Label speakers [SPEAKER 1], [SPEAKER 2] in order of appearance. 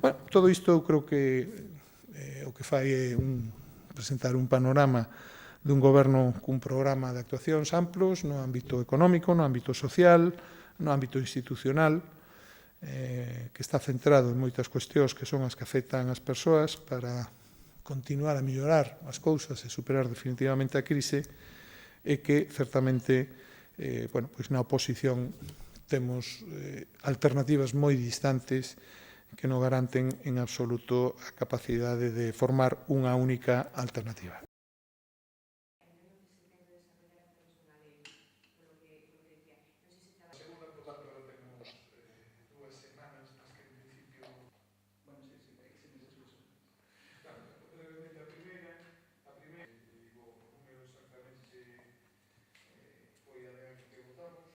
[SPEAKER 1] Bueno, todo isto eu creo que o que fai é presentar un panorama dun goberno cun programa de actuacións amplos no ámbito económico, no ámbito social, no ámbito institucional, que está centrado en moitas cuestións que son as que afectan as persoas para continuar a mellorar as cousas e superar definitivamente a crise, e que certamente pois na oposición temos alternativas moi distantes que non garanten en absoluto a capacidade de formar unha única alternativa.